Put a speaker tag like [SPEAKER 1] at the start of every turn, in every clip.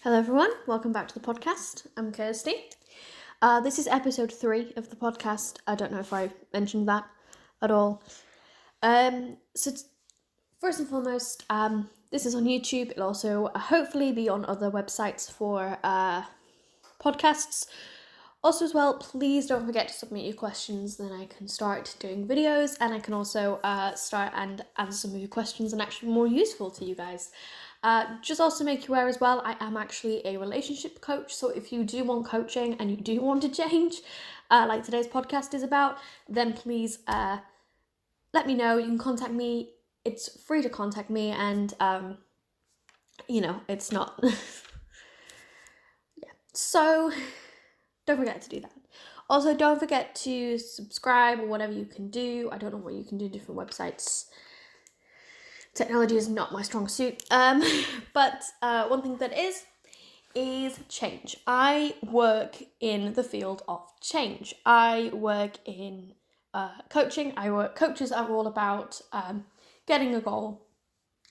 [SPEAKER 1] Hello everyone, welcome back to the podcast. I'm Kirsty. This is episode 3 of the podcast. I don't know if I mentioned that at all. First and foremost, this is on YouTube. It'll also hopefully be on other websites for podcasts. Also as well, please don't forget to submit your questions, then I can start doing videos and I can also start and answer some of your questions and actually be more useful to you guys. Just also make you aware as well, I am actually a relationship coach, so if you do want coaching and you do want to change, like today's podcast is about, then please let me know. You can contact me. It's free to contact me, and it's not so don't forget to do that. Also, don't forget to subscribe or whatever you can do. I don't know what you can do, different websites. Technology is not my strong suit. But one thing that is change. I work in the field of change. I work in coaching. Coaches are all about getting a goal,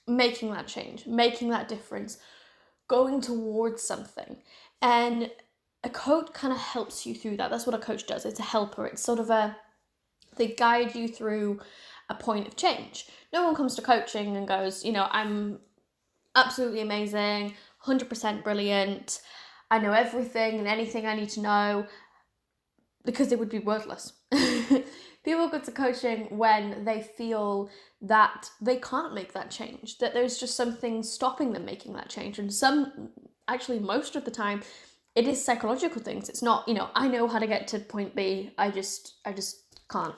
[SPEAKER 1] making that change, making that difference, going towards something. And a coach kind of helps you through that. That's what a coach does. It's a helper. It's sort of they guide you through a point of change. No one comes to coaching and goes, I'm absolutely amazing, 100% brilliant, I know everything and anything I need to know, because it would be worthless. People go to coaching when they feel that they can't make that change, that there's just something stopping them making that change. And most of the time, it is psychological things. It's not, I know how to get to point B, I just can't.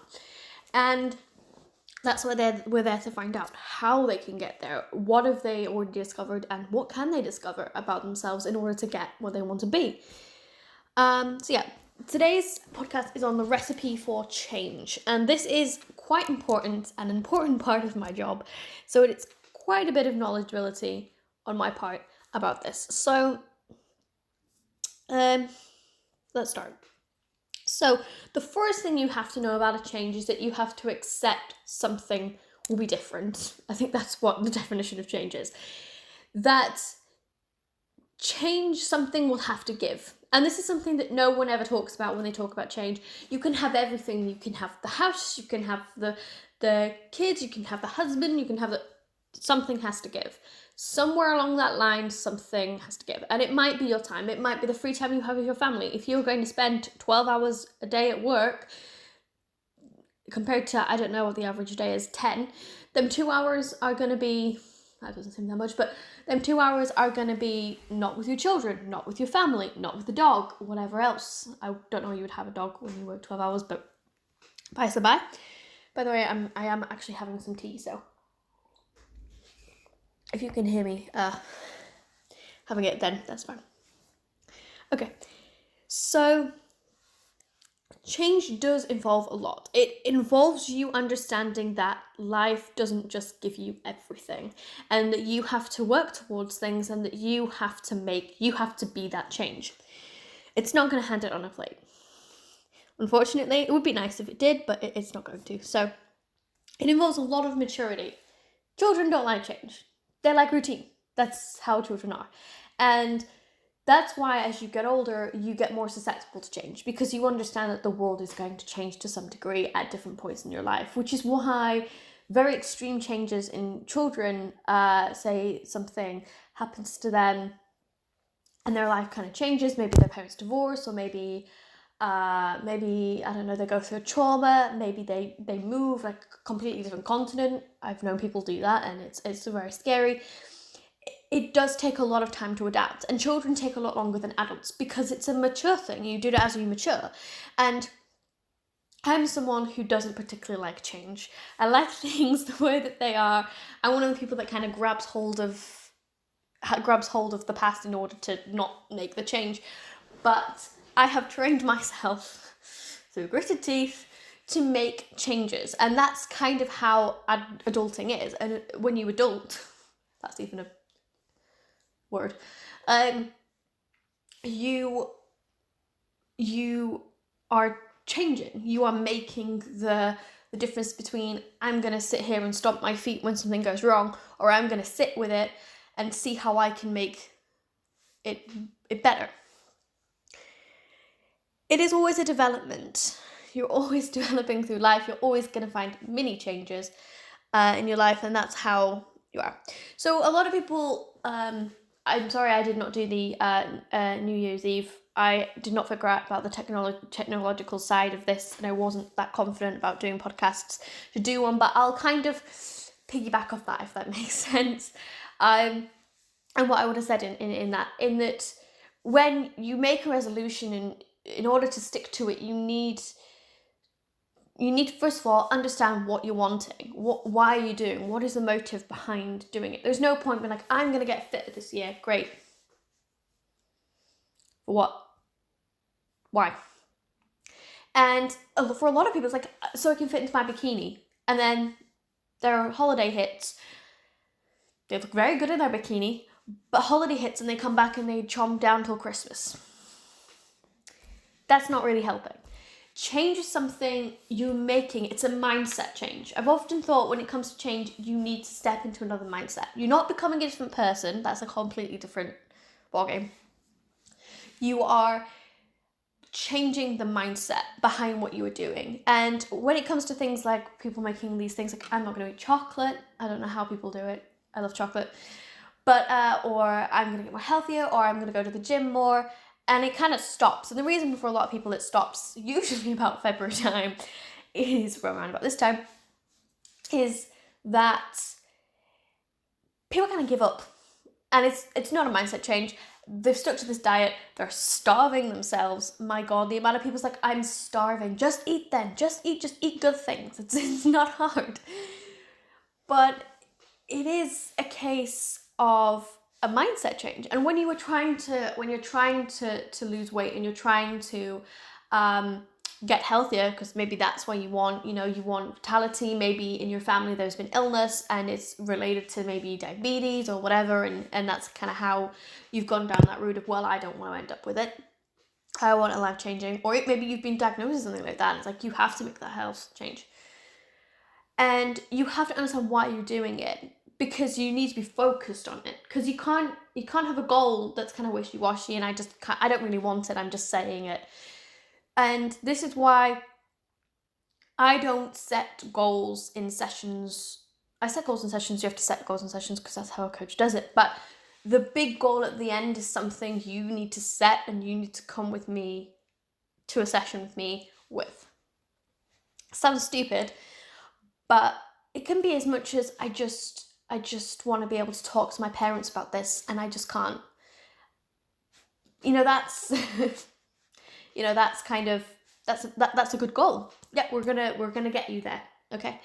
[SPEAKER 1] And that's why we're there to find out how they can get there. What have they already discovered, and what can they discover about themselves in order to get where they want to be? Today's podcast is on the recipe for change, and this is quite important, an important part of my job. So it's quite a bit of knowledgeability on my part about this. So let's start. So the first thing you have to know about a change is that you have to accept something will be different. I think that's what the definition of change is. That change, something will have to give. And this is something that no one ever talks about when they talk about change. You can have everything. You can have the house, you can have the kids, you can have the husband, you can have something has to give. Somewhere along that line, something has to give. And it might be your time. It might be the free time you have with your family. If you're going to spend 12 hours a day at work, compared to, I don't know what the average day is, 10, them 2 hours are going to be, that doesn't seem that much, but them 2 hours are going to be not with your children, not with your family, not with the dog, whatever else. I don't know you would have a dog when you work 12 hours, but by the by. By the way, I am actually having some tea, so if you can hear me having it, then that's fine. Okay, so change does involve a lot. It involves you understanding that life doesn't just give you everything, and that you have to work towards things, and that you have to be that change. It's not going to hand it on a plate. Unfortunately, it would be nice if it did, but it's not going to. So it involves a lot of maturity. Children don't like change. They like routine. That's how children are. And that's why as you get older, you get more susceptible to change, because you understand that the world is going to change to some degree at different points in your life, which is why very extreme changes in children, say something happens to them and their life kind of changes, maybe their parents divorce, or maybe I don't know, they go through a trauma, maybe they move like a completely different continent. I've known people do that, and it's very scary. It does take a lot of time to adapt, and children take a lot longer than adults because it's a mature thing. You do it as you mature. And I'm someone who doesn't particularly like change. I like things the way that they are. I'm one of the people that kind of grabs hold of the past in order to not make the change. But I have trained myself through gritted teeth to make changes, and that's kind of how adulting is. And when you adult, that's even a word, you are changing. You are making the difference between I'm going to sit here and stomp my feet when something goes wrong, or I'm going to sit with it and see how I can make it better. It is always a development. You're always developing through life. You're always going to find mini changes in your life, and that's how you are. So a lot of people, I'm sorry I did not do the New Year's Eve. I did not figure out about the technological side of this, and I wasn't that confident about doing podcasts to do one, but I'll kind of piggyback off that, if that makes sense. And what I would have said in that when you make a resolution, in order to stick to it, you need to first of all understand what you're wanting. Why are you doing? What is the motive behind doing it? There's no point being like, I'm gonna get fit this year. Great. For what? Why? And for a lot of people, it's like, so I can fit into my bikini. And then their holiday hits. They look very good in their bikini, but holiday hits and they come back and they chomp down till Christmas. That's not really helping. Change is something you're making. It's a mindset change. I've often thought when it comes to change, you need to step into another mindset. You're not becoming a different person. That's a completely different ballgame. You are changing the mindset behind what you are doing. And when it comes to things like people making these things like, I'm not going to eat chocolate. I don't know how people do it. I love chocolate. But, or I'm going to get more healthier, or I'm going to go to the gym more. And it kind of stops. And the reason for a lot of people it stops, usually about February time, is around about this time, is that people kind of give up. And it's not a mindset change. They've stuck to this diet. They're starving themselves. My God, the amount of people's like, I'm starving. Just eat then. Just eat good things. It's not hard. But it is a case of a mindset change. And when you're trying to lose weight and you're trying to get healthier, because maybe that's what you want, you want vitality, maybe in your family there's been illness and it's related to maybe diabetes or whatever, and that's kind of how you've gone down that route of, well, I don't want to end up with it. I want a life changing, or maybe you've been diagnosed with something like that. And it's like you have to make that health change. And you have to understand why you're doing it, because you need to be focused on it. Because you can't have a goal that's kind of wishy-washy and I don't really want it, I'm just saying it. And this is why I don't set goals in sessions. I set goals in sessions. You have to set goals in sessions because that's how a coach does it. But the big goal at the end is something you need to set, and you need to come with me to a session with me with. Sounds stupid, but it can be as much as I just want to be able to talk to my parents about this, and I just can't. That's that's kind of that's a good goal. Yeah, we're gonna get you there. Okay.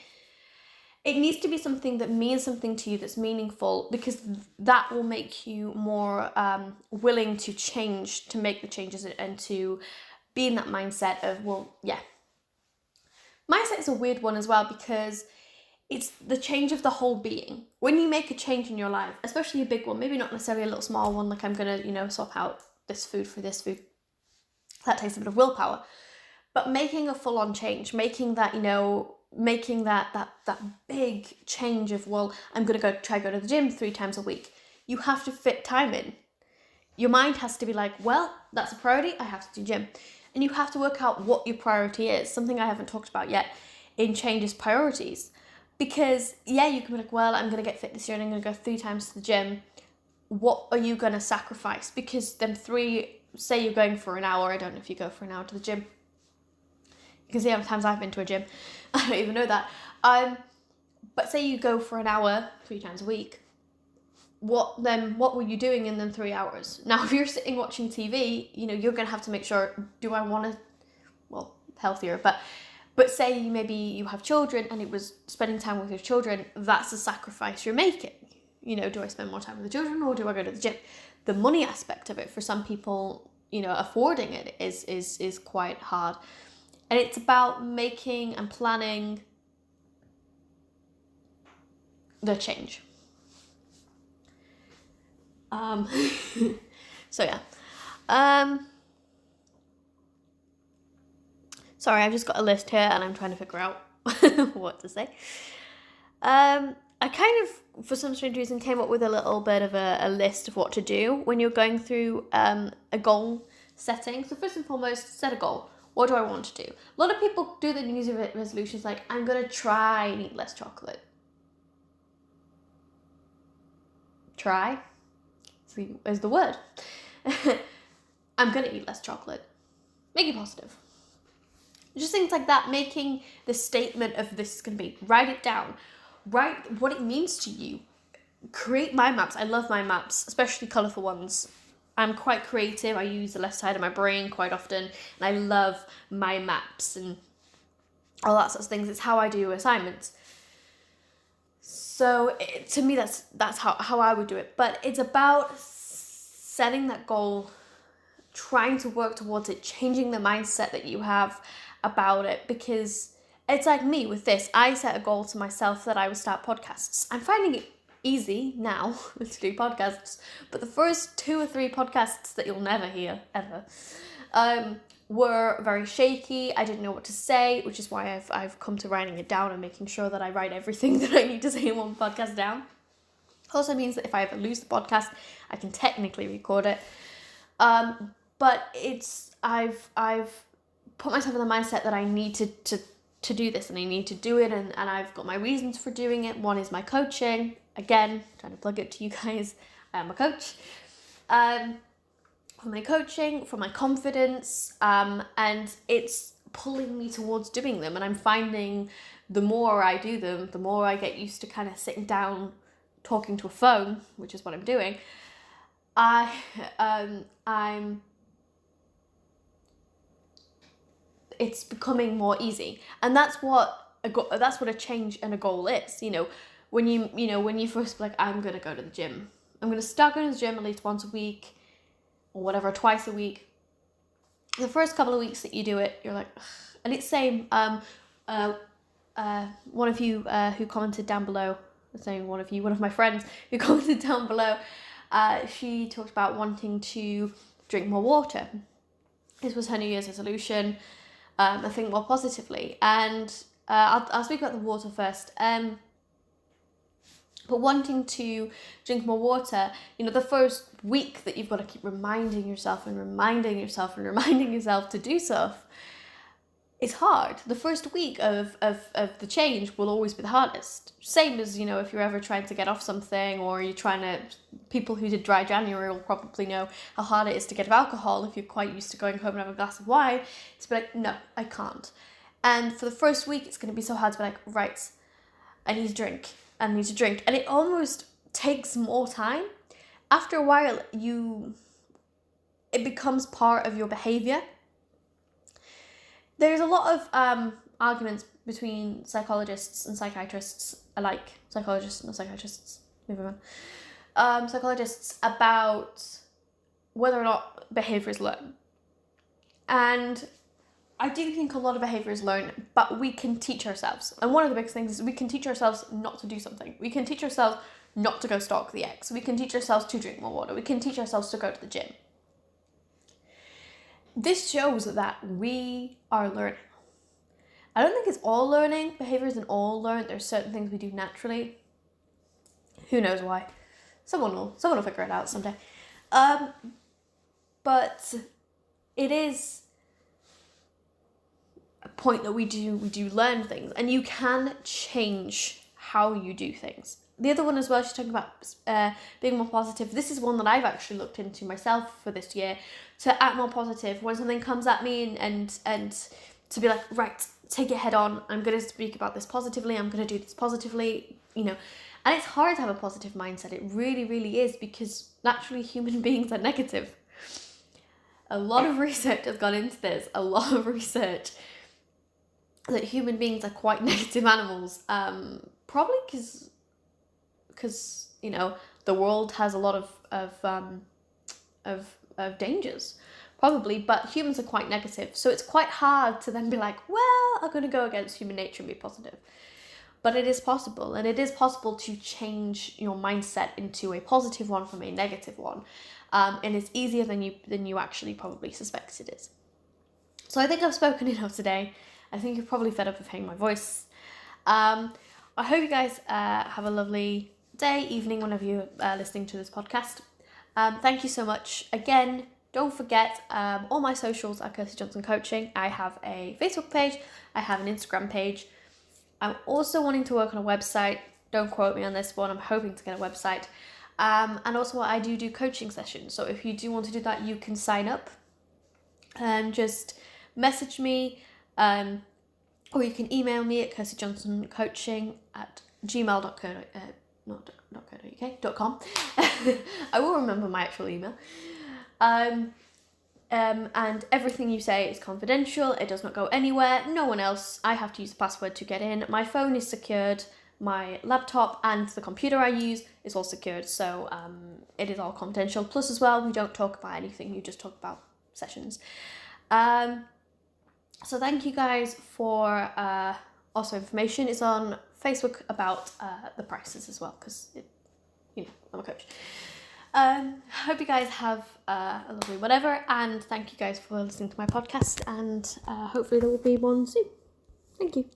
[SPEAKER 1] It needs to be something that means something to you, that's meaningful, because that will make you more willing to change, to make the changes, and to be in that mindset of, well, yeah. Mindset is a weird one as well, because it's the change of the whole being. When you make a change in your life, especially a big one, maybe not necessarily a little small one, like I'm gonna, swap out this food for this food. That takes a bit of willpower. But making a full-on change, making that big change of, well, I'm gonna go to the gym 3 times a week. You have to fit time in. Your mind has to be like, well, that's a priority, I have to do gym. And you have to work out what your priority is. Something I haven't talked about yet in changes priorities. Because, yeah, you can be like, well, I'm going to get fit this year and I'm going to go 3 times to the gym. What are you going to sacrifice? Because them 3, say you're going for an hour. I don't know if you go for an hour to the gym. You can see how many times I've been to a gym. I don't even know that. But say you go for an hour 3 times a week. What were you doing in them 3 hours? Now, if you're sitting watching TV, you're going to have to make sure, do I want to, well, healthier, but say maybe you have children and it was spending time with your children, that's a sacrifice you're making. Do I spend more time with the children, or do I go to the gym? The money aspect of it, for some people, affording it is quite hard. And it's about making and planning the change. So yeah. Sorry, I've just got a list here and I'm trying to figure out what to say. I kind of, for some strange reason, came up with a little bit of a list of what to do when you're going through a goal setting. So first and foremost, set a goal. What do I want to do? A lot of people do the New Year's resolutions like, I'm going to try and eat less chocolate. Try is the word. I'm going to eat less chocolate. Make it positive. Just things like that, making the statement of this is going to be. Write it down. Write what it means to you. Create mind maps. I love mind maps, especially colourful ones. I'm quite creative. I use the left side of my brain quite often, and I love mind maps and all that sorts of things. It's how I do assignments. So to me, that's how I would do it. But it's about setting that goal, trying to work towards it, changing the mindset that you have about it, because it's like me with this. I set a goal to myself that I would start podcasts. I'm finding it easy now to do podcasts, but the first 2 or 3 podcasts that you'll never hear ever were very shaky. I didn't know what to say, which is why I've come to writing it down and making sure that I write everything that I need to say in one podcast down. Also means that if I ever lose the podcast, I can technically record it. But I've put myself in the mindset that I need to do this, and I need to do it, and I've got my reasons for doing it. One is my coaching. Again, trying to plug it to you guys. I am a coach. For my coaching, for my confidence, and it's pulling me towards doing them. And I'm finding the more I do them, the more I get used to kind of sitting down, talking to a phone, which is what I'm doing. It's becoming more easy, and that's what a change and a goal is. When you first like, I'm gonna go to the gym. I'm gonna start going to the gym at least once a week, or whatever, twice a week. The first couple of weeks that you do it, you're like, ugh. And it's same. One of you who commented down below, one of my friends who commented down below, she talked about wanting to drink more water. This was her New Year's resolution. I think more positively, and I'll speak about the water first. But wanting to drink more water, the first week that you've got to keep reminding yourself to do stuff, it's hard. The first week of the change will always be the hardest. Same as, if you're ever trying to get off something, or you're trying to, people who did dry January will probably know how hard it is to get off alcohol if you're quite used to going home and having a glass of wine. It's be like, no, I can't. And for the first week, it's going to be so hard to be like, right, I need to drink. And it almost takes more time. After a while, it becomes part of your behavior. There's a lot of arguments between psychologists and psychiatrists alike. Psychologists, not psychiatrists. Move on. Psychologists about whether or not behavior is learned. And I do think a lot of behavior is learned, but we can teach ourselves. And one of the biggest things is we can teach ourselves not to do something. We can teach ourselves not to go stalk the ex. We can teach ourselves to drink more water. We can teach ourselves to go to the gym. This shows that we are learning. I don't think it's all learning. Behavior isn't all learned. There's certain things we do naturally. Who knows why? Someone will figure it out someday. But it is a point that we do learn things, and you can change how you do things. The other one as well, she's talking about being more positive. This is one that I've actually looked into myself for this year, to act more positive when something comes at me, and to be like, right, take it head on. I'm going to speak about this positively. I'm going to do this positively, And it's hard to have a positive mindset. It really, really is, because naturally human beings are negative. A lot of research has gone into this. A lot of research that human beings are quite negative animals. Probably because the world has a lot of dangers, probably, but humans are quite negative, so it's quite hard to then be like, well, I'm going to go against human nature and be positive. But it is possible, and it is possible to change your mindset into a positive one from a negative one, and it's easier than you actually probably suspect it is. So I think I've spoken enough today. I think you're probably fed up of hearing my voice. On I hope you guys have a lovely day, evening, whenever you're listening to this podcast. Thank you so much. Again, don't forget all my socials are Kirsty Johnson Coaching. I have a Facebook page. I have an Instagram page. I'm also wanting to work on a website. Don't quote me on this one. I'm hoping to get a website. And also I do coaching sessions. So if you do want to do that, you can sign up. Just message me, or you can email me at kirstyjohnsoncoaching@gmail.co.uk.com. I will remember my actual email. And everything you say is confidential. It does not go anywhere. No one else. I have to use the password to get in. My phone is secured. My laptop and the computer I use is all secured. So it is all confidential. Plus as well, we don't talk about anything. You just talk about sessions. So thank you guys for also information is on Facebook about the prices as well, because I'm a coach. Hope you guys have a lovely whatever, and thank you guys for listening to my podcast, and hopefully there will be one soon. Thank you.